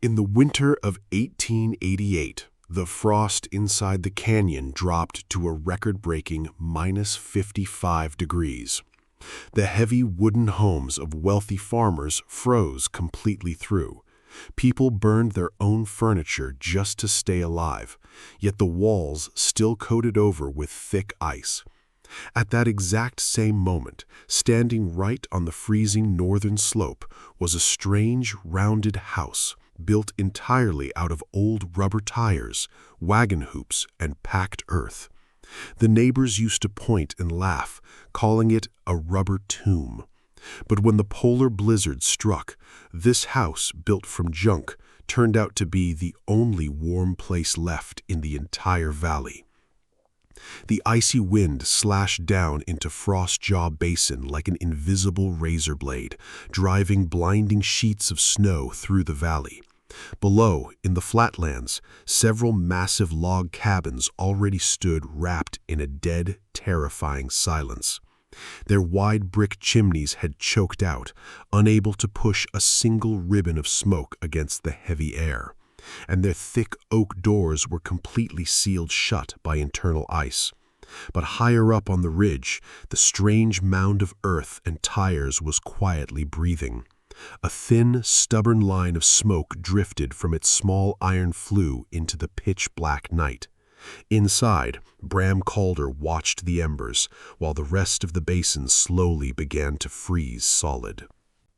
In the winter of 1888, the frost inside the canyon dropped to a record-breaking -55 degrees. The heavy wooden homes of wealthy farmers froze completely through. People burned their own furniture just to stay alive, yet the walls still coated over with thick ice. At that exact same moment, standing right on the freezing northern slope, was a strange, rounded house built entirely out of old rubber tires, wagon hoops, and packed earth. The neighbors used to point and laugh, calling it a rubber tomb. But when the polar blizzard struck, this house, built from junk, turned out to be the only warm place left in the entire valley. The icy wind slashed down into Frost Jaw Basin like an invisible razor blade, driving blinding sheets of snow through the valley. Below, in the flatlands, several massive log cabins already stood wrapped in a dead, terrifying silence. Their wide brick chimneys had choked out, unable to push a single ribbon of smoke against the heavy air, and their thick oak doors were completely sealed shut by internal ice. But higher up on the ridge, the strange mound of earth and tires was quietly breathing. A thin, stubborn line of smoke drifted from its small iron flue into the pitch-black night. Inside, Bram Calder watched the embers, while the rest of the basin slowly began to freeze solid.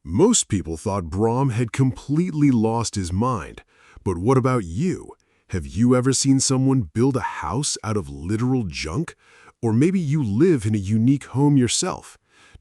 Most people thought Bram had completely lost his mind. But what about you? Have you ever seen someone build a house out of literal junk? Or maybe you live in a unique home yourself?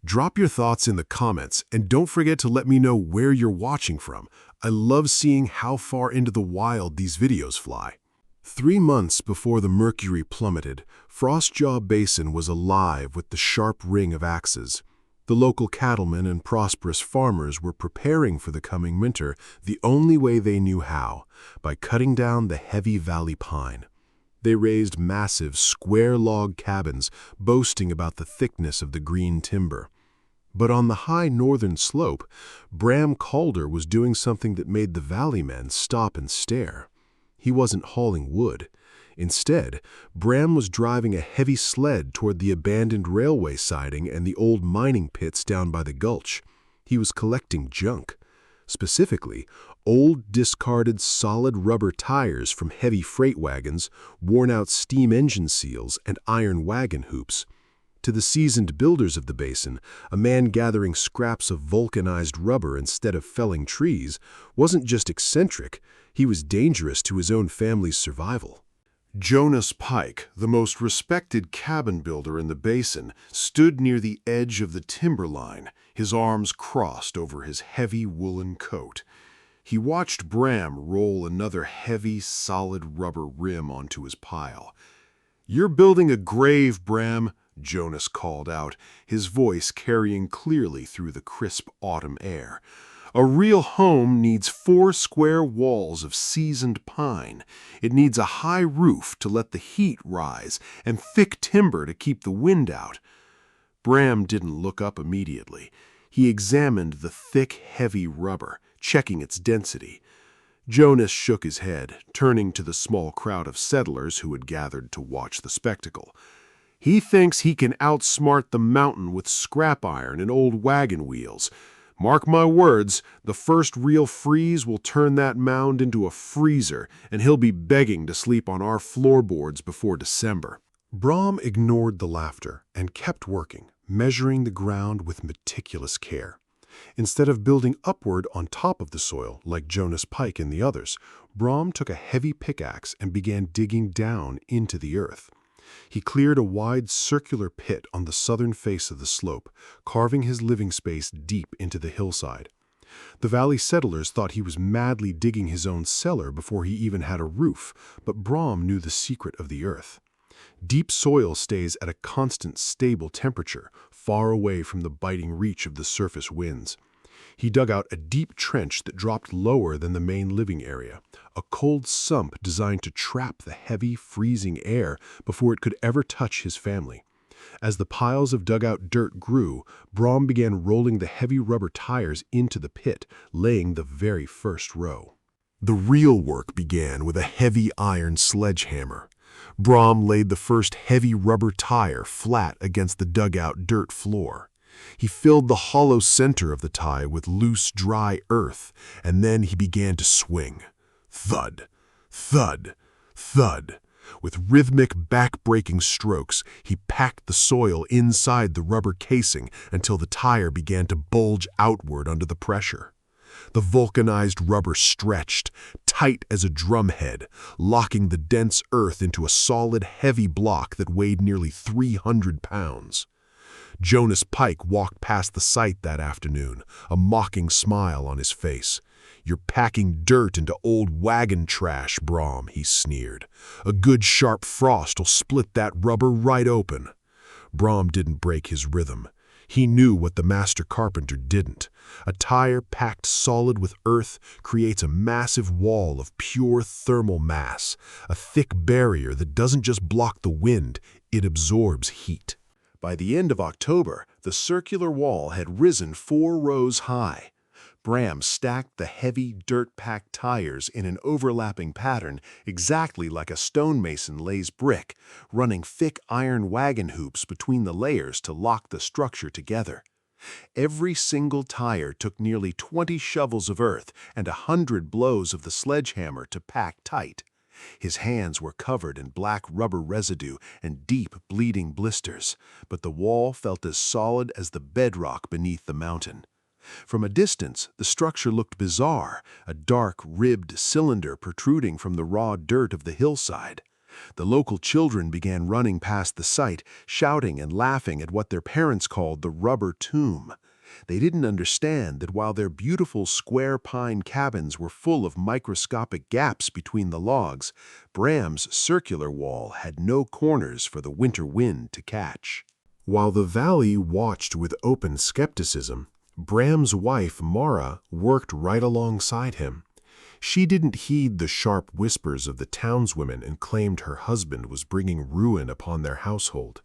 Drop your thoughts in the comments, and don't forget to let me know where you're watching from. I love seeing how far into the wild these videos fly. 3 months before the mercury plummeted, Frost Jaw Basin was alive with the sharp ring of axes. The local cattlemen and prosperous farmers were preparing for the coming winter the only way they knew how, by cutting down the heavy valley pine. They raised massive, square log cabins, boasting about the thickness of the green timber. But on the high northern slope, Bram Calder was doing something that made the valley men stop and stare. He wasn't hauling wood. Instead, Bram was driving a heavy sled toward the abandoned railway siding and the old mining pits down by the gulch. He was collecting junk. Specifically, old discarded solid rubber tires from heavy freight wagons, worn-out steam engine seals, and iron wagon hoops. To the seasoned builders of the basin, a man gathering scraps of vulcanized rubber instead of felling trees wasn't just eccentric, he was dangerous to his own family's survival. Jonas Pike, the most respected cabin builder in the basin, stood near the edge of the timberline, his arms crossed over his heavy woolen coat. He watched Bram roll another heavy, solid rubber rim onto his pile. "You're building a grave, Bram," Jonas called out, his voice carrying clearly through the crisp autumn air. "A real home needs 4 square walls of seasoned pine. It needs a high roof to let the heat rise and thick timber to keep the wind out." Bram didn't look up immediately. He examined the thick, heavy rubber, checking its density. Jonas shook his head, turning to the small crowd of settlers who had gathered to watch the spectacle. "He thinks he can outsmart the mountain with scrap iron and old wagon wheels. Mark my words, the first real freeze will turn that mound into a freezer, and he'll be begging to sleep on our floorboards before December." Bram ignored the laughter and kept working, measuring the ground with meticulous care. Instead of building upward on top of the soil, like Jonas Pike and the others, Bram took a heavy pickaxe and began digging down into the earth. He cleared a wide circular pit on the southern face of the slope, carving his living space deep into the hillside. The valley settlers thought he was madly digging his own cellar before he even had a roof, but Bram knew the secret of the earth. Deep soil stays at a constant, stable temperature, far away from the biting reach of the surface winds. He dug out a deep trench that dropped lower than the main living area, a cold sump designed to trap the heavy, freezing air before it could ever touch his family. As the piles of dug-out dirt grew, Bram began rolling the heavy rubber tires into the pit, laying the very first row. The real work began with a heavy iron sledgehammer. Brom laid the first heavy rubber tire flat against the dugout dirt floor. He filled the hollow center of the tire with loose, dry earth, and then he began to swing. Thud, thud, thud. With rhythmic, back-breaking strokes, he packed the soil inside the rubber casing until the tire began to bulge outward under the pressure. The vulcanized rubber stretched, tight as a drumhead, locking the dense earth into a solid, heavy block that weighed nearly 300 pounds. Jonas Pike walked past the site that afternoon, a mocking smile on his face. "You're packing dirt into old wagon trash, Brom," he sneered. "A good sharp frost'll split that rubber right open." Brom didn't break his rhythm. He knew what the master carpenter didn't. A tire packed solid with earth creates a massive wall of pure thermal mass, a thick barrier that doesn't just block the wind, it absorbs heat. By the end of October, the circular wall had risen 4 rows high. Bram stacked the heavy, dirt-packed tires in an overlapping pattern exactly like a stonemason lays brick, running thick iron wagon hoops between the layers to lock the structure together. Every single tire took nearly 20 shovels of earth and 100 blows of the sledgehammer to pack tight. His hands were covered in black rubber residue and deep, bleeding blisters, but the wall felt as solid as the bedrock beneath the mountain. From a distance, the structure looked bizarre, a dark, ribbed cylinder protruding from the raw dirt of the hillside. The local children began running past the site, shouting and laughing at what their parents called the rubber tomb. They didn't understand that while their beautiful square pine cabins were full of microscopic gaps between the logs, Bram's circular wall had no corners for the winter wind to catch. While the valley watched with open skepticism, Bram's wife, Mara, worked right alongside him. She didn't heed the sharp whispers of the townswomen and claimed her husband was bringing ruin upon their household.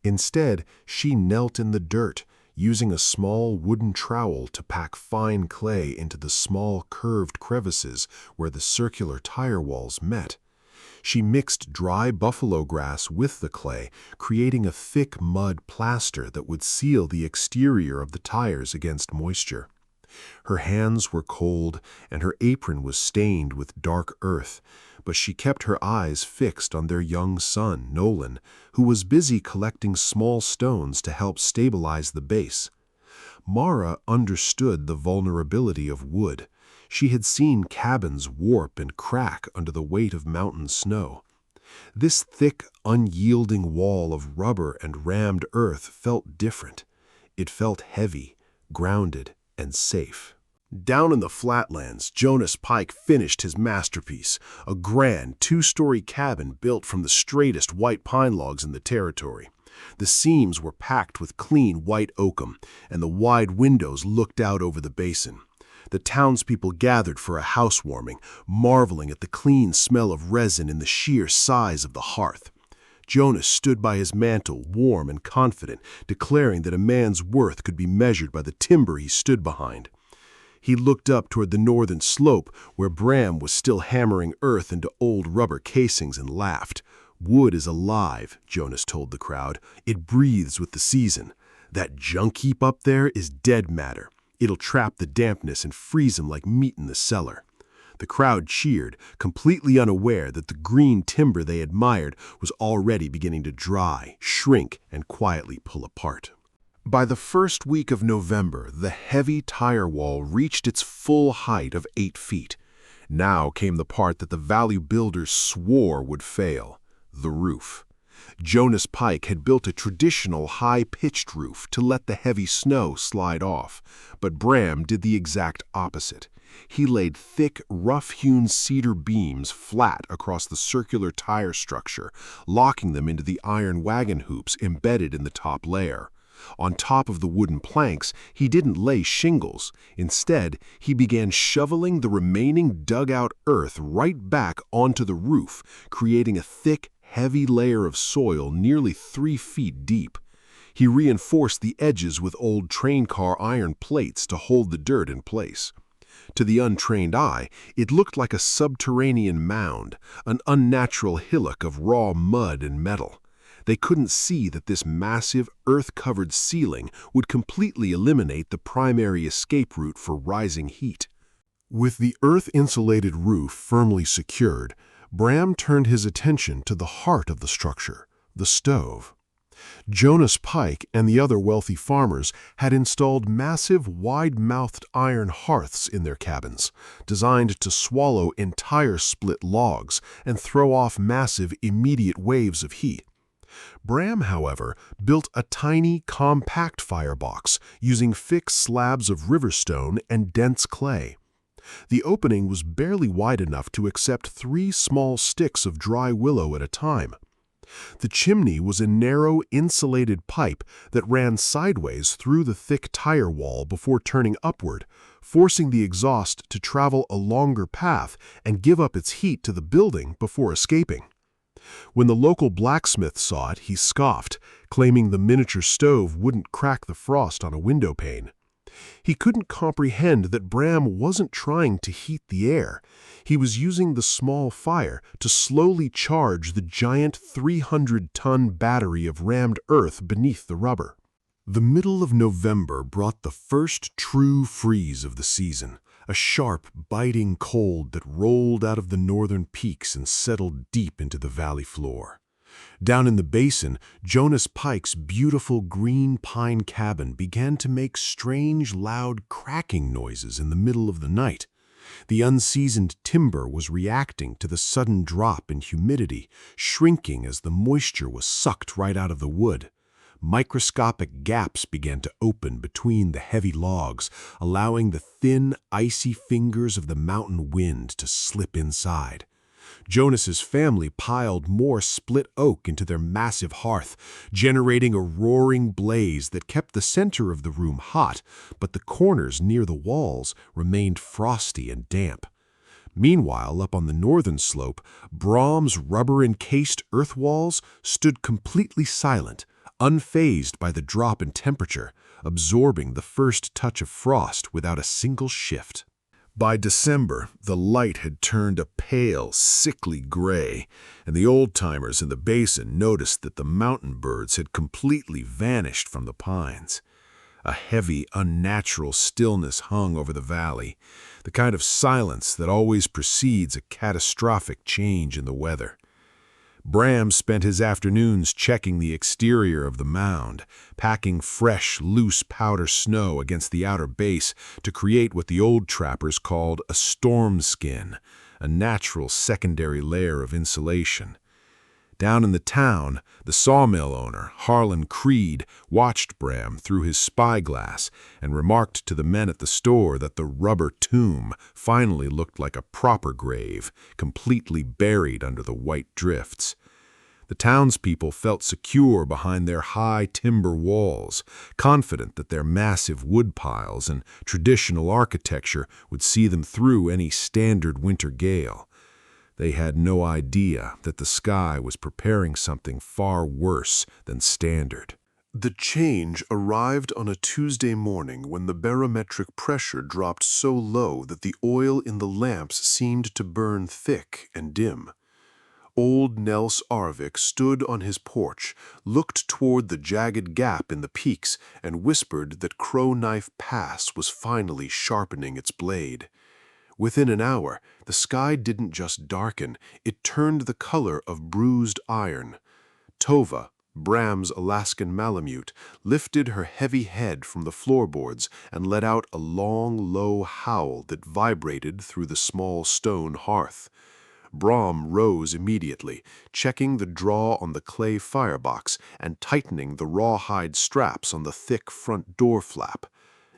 Instead, she knelt in the dirt, using a small wooden trowel to pack fine clay into the small curved crevices where the circular tire walls met. She mixed dry buffalo grass with the clay, creating a thick mud plaster that would seal the exterior of the tires against moisture. Her hands were cold and her apron was stained with dark earth, but she kept her eyes fixed on their young son, Nolan, who was busy collecting small stones to help stabilize the base. Mara understood the vulnerability of wood. She had seen cabins warp and crack under the weight of mountain snow. This thick, unyielding wall of rubber and rammed earth felt different. It felt heavy, grounded, and safe. Down in the flatlands, Jonas Pike finished his masterpiece, a grand 2-story cabin built from the straightest white pine logs in the territory. The seams were packed with clean white oakum, and the wide windows looked out over the basin. The townspeople gathered for a housewarming, marveling at the clean smell of resin and the sheer size of the hearth. Jonas stood by his mantle, warm and confident, declaring that a man's worth could be measured by the timber he stood behind. He looked up toward the northern slope, where Bram was still hammering earth into old rubber casings, and laughed. "Wood is alive," Jonas told the crowd. "It breathes with the season. That junk heap up there is dead matter. It'll trap the dampness and freeze him like meat in the cellar." The crowd cheered, completely unaware that the green timber they admired was already beginning to dry, shrink, and quietly pull apart. By the first week of November, the heavy tire wall reached its full height of 8 feet. Now came the part that the valley builders swore would fail: the roof. Jonas Pike had built a traditional high-pitched roof to let the heavy snow slide off, but Bram did the exact opposite. He laid thick, rough-hewn cedar beams flat across the circular tire structure, locking them into the iron wagon hoops embedded in the top layer. On top of the wooden planks, he didn't lay shingles. Instead, he began shoveling the remaining dug-out earth right back onto the roof, creating a thick, heavy layer of soil nearly 3 feet deep. He reinforced the edges with old train car iron plates to hold the dirt in place. To the untrained eye, it looked like a subterranean mound, an unnatural hillock of raw mud and metal. They couldn't see that this massive, earth-covered ceiling would completely eliminate the primary escape route for rising heat. With the earth-insulated roof firmly secured, Bram turned his attention to the heart of the structure, the stove. Jonas Pike and the other wealthy farmers had installed massive, wide-mouthed iron hearths in their cabins, designed to swallow entire split logs and throw off massive, immediate waves of heat. Bram, however, built a tiny, compact firebox using fixed slabs of riverstone and dense clay. The opening was barely wide enough to accept 3 small sticks of dry willow at a time. The chimney was a narrow, insulated pipe that ran sideways through the thick tire wall before turning upward, forcing the exhaust to travel a longer path and give up its heat to the building before escaping. When the local blacksmith saw it, he scoffed, claiming the miniature stove wouldn't crack the frost on a window pane. He couldn't comprehend that Bram wasn't trying to heat the air. He was using the small fire to slowly charge the giant 300-ton battery of rammed earth beneath the rubber. The middle of November brought the first true freeze of the season, a sharp, biting cold that rolled out of the northern peaks and settled deep into the valley floor. Down in the basin, Jonas Pike's beautiful green pine cabin began to make strange, loud cracking noises in the middle of the night. The unseasoned timber was reacting to the sudden drop in humidity, shrinking as the moisture was sucked right out of the wood. Microscopic gaps began to open between the heavy logs, allowing the thin, icy fingers of the mountain wind to slip inside. Jonas's family piled more split oak into their massive hearth, generating a roaring blaze that kept the center of the room hot, but the corners near the walls remained frosty and damp. Meanwhile, up on the northern slope, Bram's rubber-encased earth walls stood completely silent, unfazed by the drop in temperature, absorbing the first touch of frost without a single shift. By December, the light had turned a pale, sickly gray, and the old-timers in the basin noticed that the mountain birds had completely vanished from the pines. A heavy, unnatural stillness hung over the valley, the kind of silence that always precedes a catastrophic change in the weather. Bram spent his afternoons checking the exterior of the mound, packing fresh, loose powder snow against the outer base to create what the old trappers called a storm skin, a natural secondary layer of insulation. Down in the town, the sawmill owner, Harlan Creed, watched Bram through his spyglass and remarked to the men at the store that the rubber tomb finally looked like a proper grave, completely buried under the white drifts. The townspeople felt secure behind their high timber walls, confident that their massive wood piles and traditional architecture would see them through any standard winter gale. They had no idea that the sky was preparing something far worse than standard. The change arrived on a Tuesday morning when the barometric pressure dropped so low that the oil in the lamps seemed to burn thick and dim. Old Nels Arvik stood on his porch, looked toward the jagged gap in the peaks, and whispered that Crow Knife Pass was finally sharpening its blade. Within an hour, the sky didn't just darken, it turned the color of bruised iron. Tova, Bram's Alaskan Malamute, lifted her heavy head from the floorboards and let out a long, low howl that vibrated through the small stone hearth. Bram rose immediately, checking the draw on the clay firebox and tightening the rawhide straps on the thick front door flap.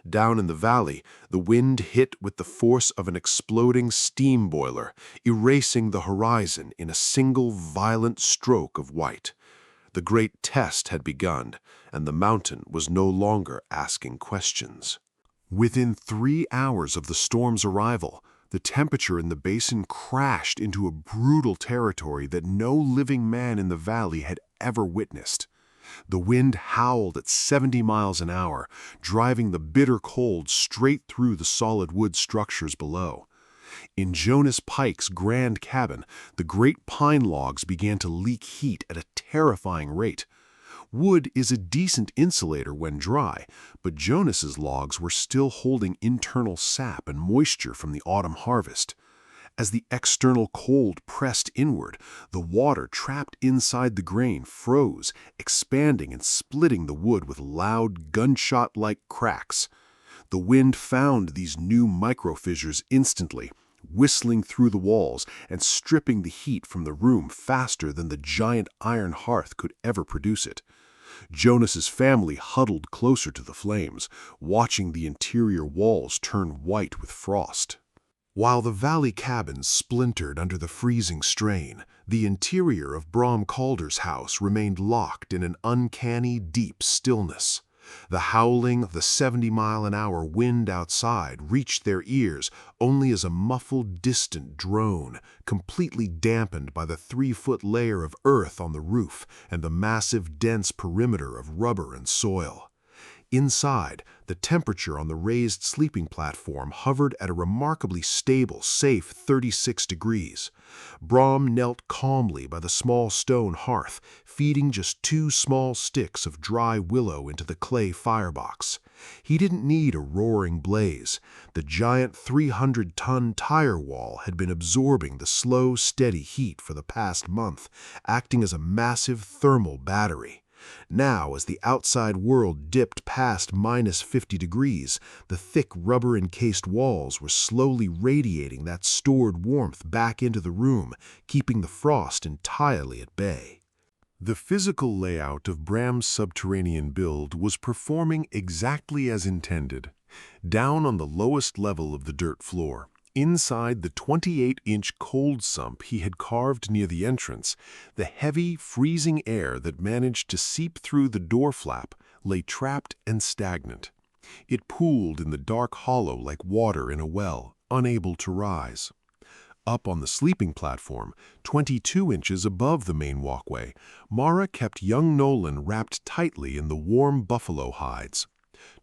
Down in the valley, the wind hit with the force of an exploding steam boiler, erasing the horizon in a single violent stroke of white. The great test had begun, and the mountain was no longer asking questions. Within 3 hours of the storm's arrival, the temperature in the basin crashed into a brutal territory that no living man in the valley had ever witnessed. The wind howled at 70 miles an hour, driving the bitter cold straight through the solid wood structures below. In Jonas Pike's grand cabin, the great pine logs began to leak heat at a terrifying rate. Wood is a decent insulator when dry, but Jonas's logs were still holding internal sap and moisture from the autumn harvest. As the external cold pressed inward, the water trapped inside the grain froze, expanding and splitting the wood with loud, gunshot-like cracks. The wind found these new microfissures instantly, whistling through the walls and stripping the heat from the room faster than the giant iron hearth could ever produce it. Jonas's family huddled closer to the flames, watching the interior walls turn white with frost. While the valley cabins splintered under the freezing strain, the interior of Brom Calder's house remained locked in an uncanny, deep stillness. The howling of the 70-mile-an-hour wind outside reached their ears only as a muffled, distant drone, completely dampened by the 3-foot layer of earth on the roof and the massive, dense perimeter of rubber and soil. Inside, the temperature on the raised sleeping platform hovered at a remarkably stable, safe 36 degrees. Brom knelt calmly by the small stone hearth, feeding just 2 small sticks of dry willow into the clay firebox. He didn't need a roaring blaze. The giant 300-ton tire wall had been absorbing the slow, steady heat for the past month, acting as a massive thermal battery. Now, as the outside world dipped past -50 degrees, the thick rubber-encased walls were slowly radiating that stored warmth back into the room, keeping the frost entirely at bay. The physical layout of Bram's subterranean build was performing exactly as intended. Down on the lowest level of the dirt floor, inside the 28-inch cold sump he had carved near the entrance, the heavy, freezing air that managed to seep through the door flap lay trapped and stagnant. It pooled in the dark hollow like water in a well, unable to rise. Up on the sleeping platform, 22 inches above the main walkway, Mara kept young Nolan wrapped tightly in the warm buffalo hides.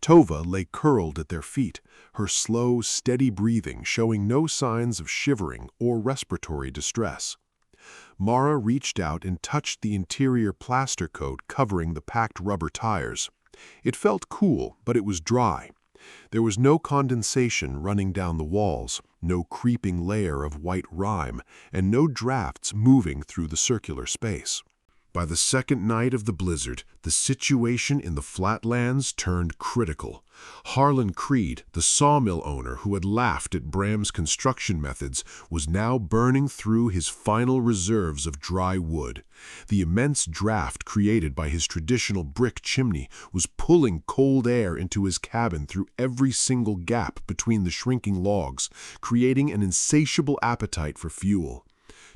Tova lay curled at their feet, her slow, steady breathing showing no signs of shivering or respiratory distress. Mara reached out and touched the interior plaster coat covering the packed rubber tires. It felt cool, but it was dry. There was no condensation running down the walls, no creeping layer of white rime, and no drafts moving through the circular space. By the second night of the blizzard, the situation in the flatlands turned critical. Harlan Creed, the sawmill owner who had laughed at Bram's construction methods, was now burning through his final reserves of dry wood. The immense draft created by his traditional brick chimney was pulling cold air into his cabin through every single gap between the shrinking logs, creating an insatiable appetite for fuel.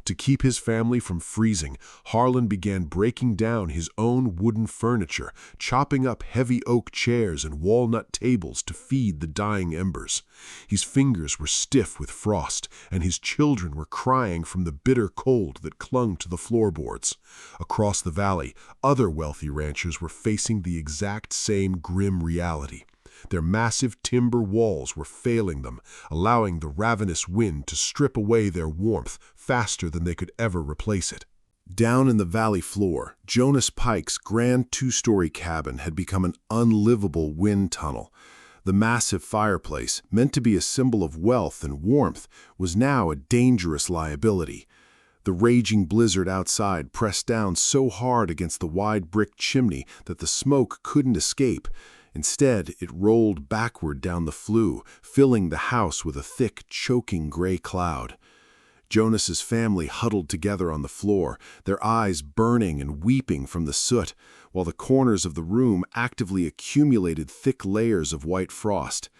To keep his family from freezing, Harlan began breaking down his own wooden furniture, chopping up heavy oak chairs and walnut tables to feed the dying embers. His fingers were stiff with frost, and his children were crying from the bitter cold that clung to the floorboards. Across the valley, other wealthy ranchers were facing the exact same grim reality. Their massive timber walls were failing them, allowing the ravenous wind to strip away their warmth faster than they could ever replace it. Down in the valley floor, Jonas Pike's grand 2-story cabin had become an unlivable wind tunnel. The massive fireplace, meant to be a symbol of wealth and warmth, was now a dangerous liability. The raging blizzard outside pressed down so hard against the wide brick chimney that the smoke couldn't escape. Instead, it rolled backward down the flue, filling the house with a thick, choking gray cloud. Jonas's family huddled together on the floor, their eyes burning and weeping from the soot, while the corners of the room actively accumulated thick layers of white frost.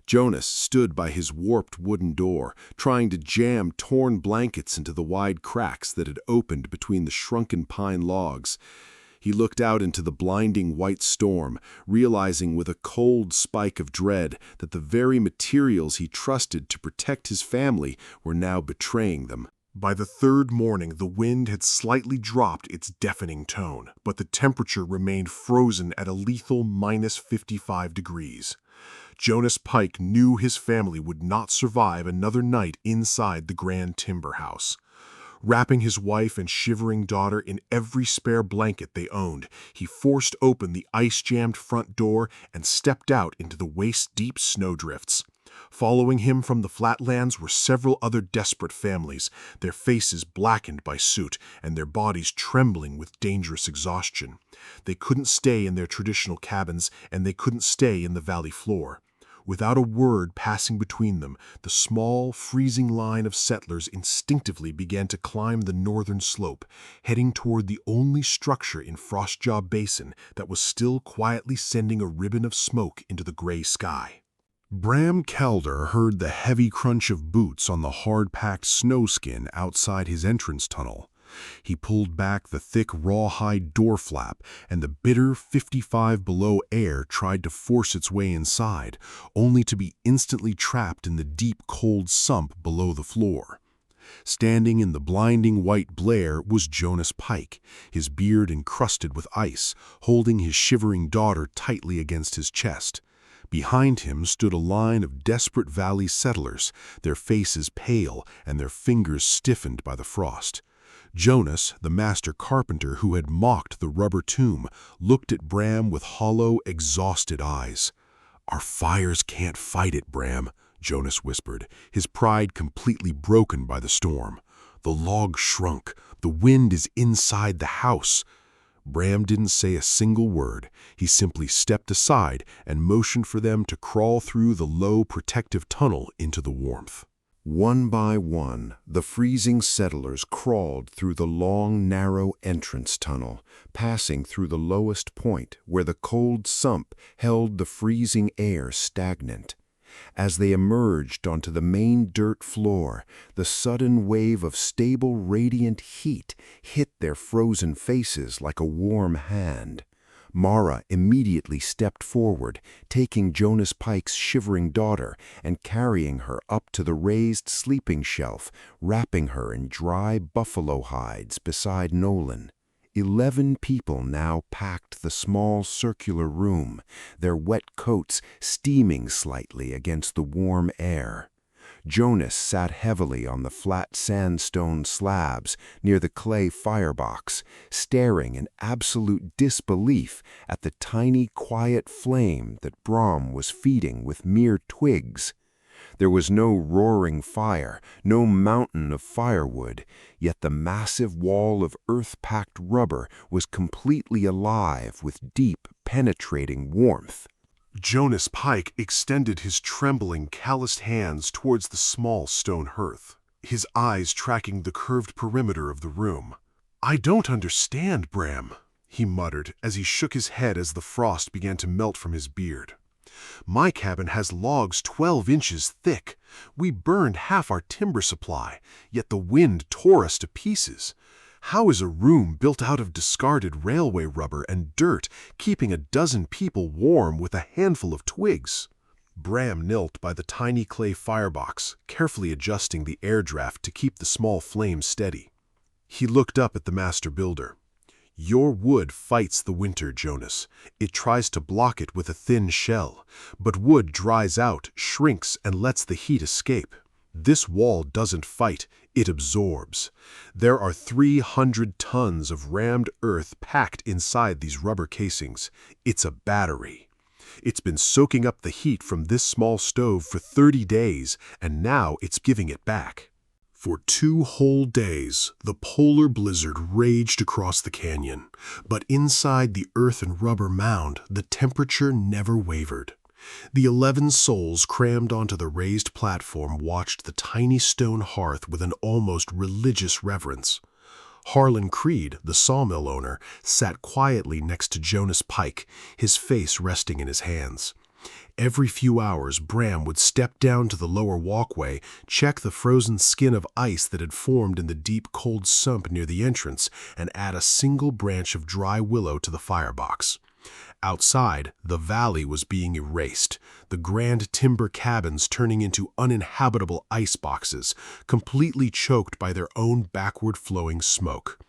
Jonas stood by his warped wooden door, trying to jam torn blankets into the wide cracks that had opened between the shrunken pine logs. He looked out into the blinding white storm, realizing with a cold spike of dread that the very materials he trusted to protect his family were now betraying them. By the third morning, the wind had slightly dropped its deafening tone, but the temperature remained frozen at a lethal -55 degrees. Jonas Pike knew his family would not survive another night inside the grand timber house. Wrapping his wife and shivering daughter in every spare blanket they owned, he forced open the ice-jammed front door and stepped out into the waist-deep snowdrifts. Following him from the flatlands were several other desperate families, their faces blackened by soot and their bodies trembling with dangerous exhaustion. They couldn't stay in their traditional cabins, and they couldn't stay in the valley floor. Without a word passing between them, the small, freezing line of settlers instinctively began to climb the northern slope, heading toward the only structure in Frostjaw Basin that was still quietly sending a ribbon of smoke into the gray sky. Bram Kelder heard the heavy crunch of boots on the hard-packed snowskin outside his entrance tunnel. He pulled back the thick rawhide door flap, and the bitter 55 below air tried to force its way inside, only to be instantly trapped in the deep cold sump below the floor. Standing in the blinding white glare was Jonas Pike, his beard encrusted with ice, holding his shivering daughter tightly against his chest. Behind him stood a line of desperate valley settlers, their faces pale and their fingers stiffened by the frost. Jonas, the master carpenter who had mocked the rubber tomb, looked at Bram with hollow, exhausted eyes. "Our fires can't fight it, Bram," Jonas whispered, his pride completely broken by the storm. "The log shrunk. The wind is inside the house." Bram didn't say a single word. He simply stepped aside and motioned for them to crawl through the low protective tunnel into the warmth. One by one, the freezing settlers crawled through the long, narrow entrance tunnel, passing through the lowest point where the cold sump held the freezing air stagnant. As they emerged onto the main dirt floor, the sudden wave of stable, radiant heat hit their frozen faces like a warm hand. Mara immediately stepped forward, taking Jonas Pike's shivering daughter and carrying her up to the raised sleeping shelf, wrapping her in dry buffalo hides beside Nolan. 11 people now packed the small circular room, their wet coats steaming slightly against the warm air. Jonas sat heavily on the flat sandstone slabs near the clay firebox, staring in absolute disbelief at the tiny, quiet flame that Bram was feeding with mere twigs. There was no roaring fire, no mountain of firewood, yet the massive wall of earth-packed rubber was completely alive with deep, penetrating warmth. Jonas Pike extended his trembling, calloused hands towards the small stone hearth, his eyes tracking the curved perimeter of the room. "I don't understand, Bram," he muttered as he shook his head as the frost began to melt from his beard. "My cabin has logs 12 inches thick. We burned half our timber supply, yet the wind tore us to pieces. How is a room built out of discarded railway rubber and dirt keeping a dozen people warm with a handful of twigs?" Bram knelt by the tiny clay firebox, carefully adjusting the air draft to keep the small flame steady. He looked up at the master builder. "Your wood fights the winter, Jonas. It tries to block it with a thin shell, but wood dries out, shrinks, and lets the heat escape. This wall doesn't fight, it absorbs. There are 300 tons of rammed earth packed inside these rubber casings. It's a battery. It's been soaking up the heat from this small stove for 30 days, and now it's giving it back." For 2 whole days, the polar blizzard raged across the canyon, but inside the earth and rubber mound, the temperature never wavered. The 11 souls crammed onto the raised platform watched the tiny stone hearth with an almost religious reverence. Harlan Creed, the sawmill owner, sat quietly next to Jonas Pike, his face resting in his hands. Every few hours, Bram would step down to the lower walkway, check the frozen skin of ice that had formed in the deep, cold sump near the entrance, and add a single branch of dry willow to the firebox. Outside, the valley was being erased, the grand timber cabins turning into uninhabitable ice boxes, completely choked by their own backward-flowing smoke.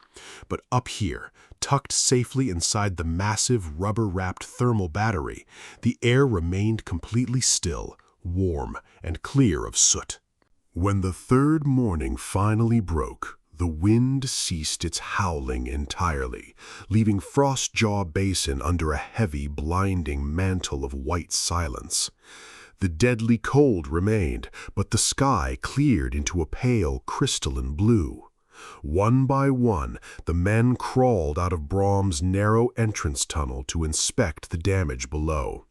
But up here, tucked safely inside the massive rubber-wrapped thermal battery, the air remained completely still, warm, and clear of soot. When the third morning finally broke, the wind ceased its howling entirely, leaving Frostjaw Basin under a heavy, blinding mantle of white silence. The deadly cold remained, but the sky cleared into a pale, crystalline blue. One by one, the men crawled out of Brom's narrow entrance tunnel to inspect the damage below.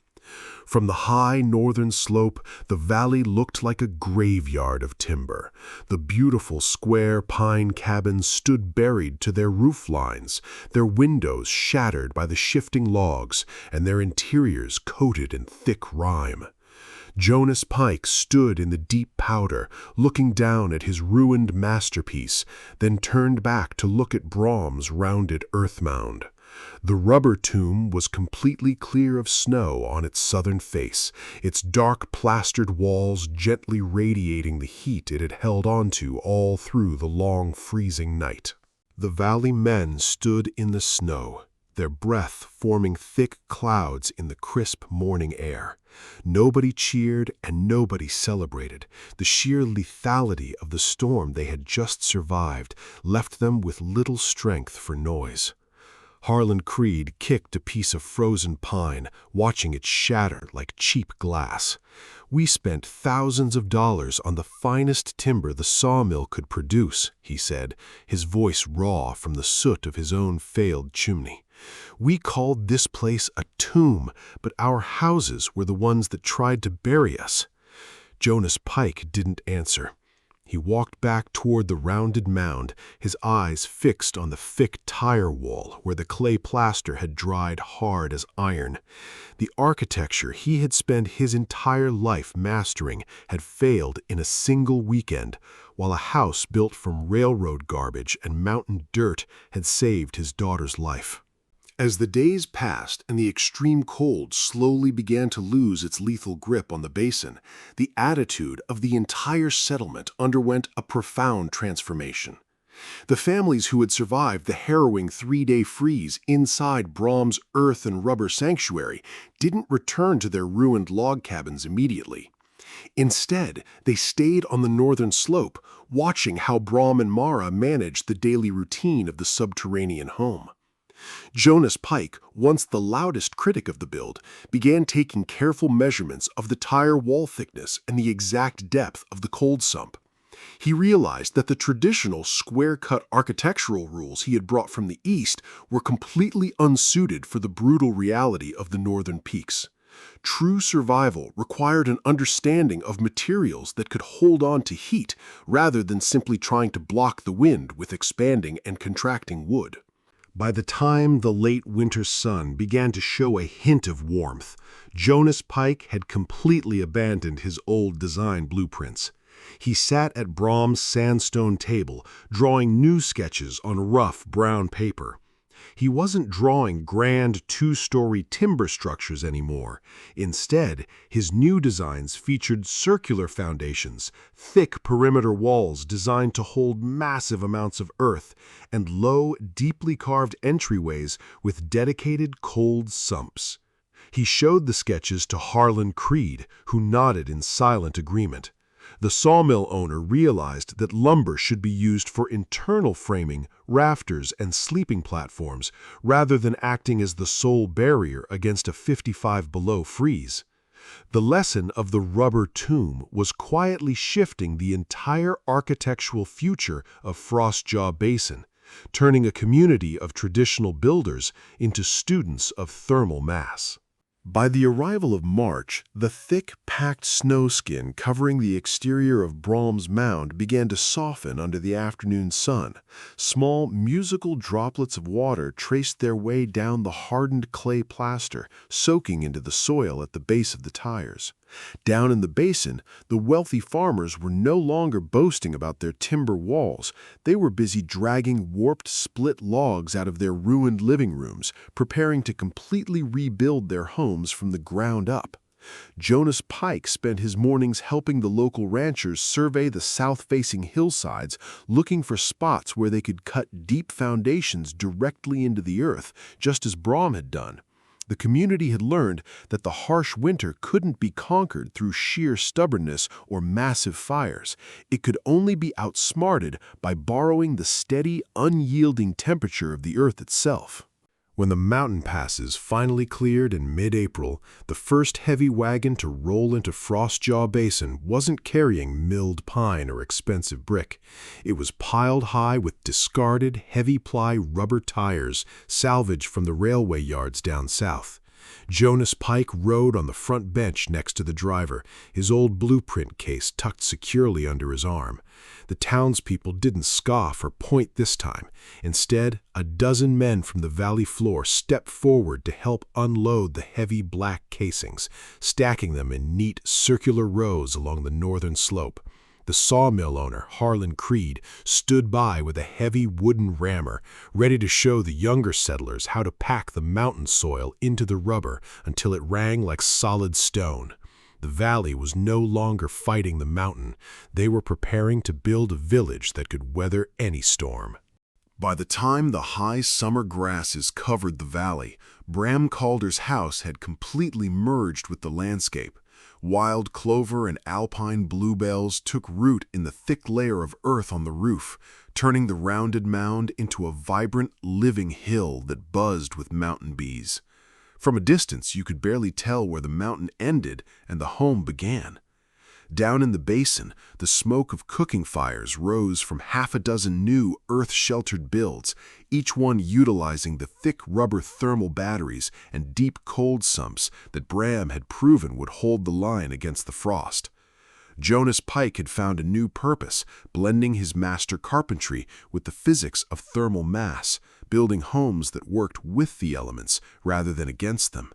From the high northern slope, the valley looked like a graveyard of timber. The beautiful square pine cabins stood buried to their roof lines, their windows shattered by the shifting logs, and their interiors coated in thick rime. Jonas Pike stood in the deep powder, looking down at his ruined masterpiece, then turned back to look at Brom's rounded earth mound. The rubber tomb was completely clear of snow on its southern face, its dark plastered walls gently radiating the heat it had held onto all through the long freezing night. The valley men stood in the snow, their breath forming thick clouds in the crisp morning air. Nobody cheered and nobody celebrated. The sheer lethality of the storm they had just survived left them with little strength for noise. Harlan Creed kicked a piece of frozen pine, watching it shatter like cheap glass. "We spent thousands of dollars on the finest timber the sawmill could produce," he said, his voice raw from the soot of his own failed chimney. "We called this place a tomb, but our houses were the ones that tried to bury us." Jonas Pike didn't answer. He walked back toward the rounded mound, his eyes fixed on the thick tire wall where the clay plaster had dried hard as iron. The architecture he had spent his entire life mastering had failed in a single weekend, while a house built from railroad garbage and mountain dirt had saved his daughter's life. As the days passed and the extreme cold slowly began to lose its lethal grip on the basin, the attitude of the entire settlement underwent a profound transformation. The families who had survived the harrowing 3-day freeze inside Brom's earth and rubber sanctuary didn't return to their ruined log cabins immediately. Instead, they stayed on the northern slope, watching how Brom and Mara managed the daily routine of the subterranean home. Jonas Pike, once the loudest critic of the build, began taking careful measurements of the tire wall thickness and the exact depth of the cold sump. He realized that the traditional square-cut architectural rules he had brought from the east were completely unsuited for the brutal reality of the northern peaks. True survival required an understanding of materials that could hold on to heat rather than simply trying to block the wind with expanding and contracting wood. By the time the late winter sun began to show a hint of warmth, Jonas Pike had completely abandoned his old design blueprints. He sat at Brom's sandstone table, drawing new sketches on rough brown paper. He wasn't drawing grand two-story timber structures anymore. Instead, his new designs featured circular foundations, thick perimeter walls designed to hold massive amounts of earth, and low, deeply carved entryways with dedicated cold sumps. He showed the sketches to Harlan Creed, who nodded in silent agreement. The sawmill owner realized that lumber should be used for internal framing, rafters, and sleeping platforms, rather than acting as the sole barrier against a 55 below freeze. The lesson of the rubber tomb was quietly shifting the entire architectural future of Frostjaw Basin, turning a community of traditional builders into students of thermal mass. By the arrival of March, the thick, packed snow skin covering the exterior of Brom's mound began to soften under the afternoon sun. Small, musical droplets of water traced their way down the hardened clay plaster, soaking into the soil at the base of the tires. Down in the basin, the wealthy farmers were no longer boasting about their timber walls. They were busy dragging warped split logs out of their ruined living rooms, preparing to completely rebuild their homes from the ground up. Jonas Pike spent his mornings helping the local ranchers survey the south-facing hillsides, looking for spots where they could cut deep foundations directly into the earth, just as Brahm had done. The community had learned that the harsh winter couldn't be conquered through sheer stubbornness or massive fires. It could only be outsmarted by borrowing the steady, unyielding temperature of the earth itself. When the mountain passes finally cleared in mid-April, the first heavy wagon to roll into Frostjaw Basin wasn't carrying milled pine or expensive brick. It was piled high with discarded, heavy-ply rubber tires salvaged from the railway yards down south. Jonas Pike rode on the front bench next to the driver, his old blueprint case tucked securely under his arm. The townspeople didn't scoff or point this time. Instead, a dozen men from the valley floor stepped forward to help unload the heavy black casings, stacking them in neat circular rows along the northern slope. The sawmill owner, Harlan Creed, stood by with a heavy wooden rammer, ready to show the younger settlers how to pack the mountain soil into the rubber until it rang like solid stone. The valley was no longer fighting the mountain. They were preparing to build a village that could weather any storm. By the time the high summer grasses covered the valley, Bram Calder's house had completely merged with the landscape. Wild clover and alpine bluebells took root in the thick layer of earth on the roof, turning the rounded mound into a vibrant, living hill that buzzed with mountain bees. From a distance, you could barely tell where the mountain ended and the home began. Down in the basin, the smoke of cooking fires rose from half a dozen new earth-sheltered builds, each one utilizing the thick rubber thermal batteries and deep cold sumps that Bram had proven would hold the line against the frost. Jonas Pike had found a new purpose, blending his master carpentry with the physics of thermal mass, building homes that worked with the elements rather than against them.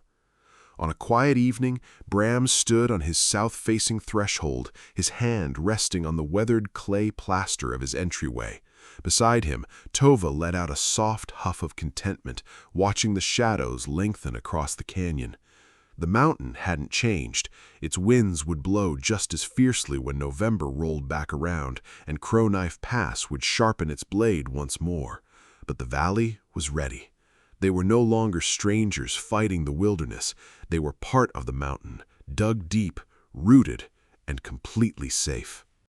On a quiet evening, Bram stood on his south-facing threshold, his hand resting on the weathered clay plaster of his entryway. Beside him, Tova let out a soft huff of contentment, watching the shadows lengthen across the canyon. The mountain hadn't changed. Its winds would blow just as fiercely when November rolled back around, and Crowknife Pass would sharpen its blade once more. But the valley was ready. They were no longer strangers fighting the wilderness. They were part of the mountain, dug deep, rooted, and completely safe.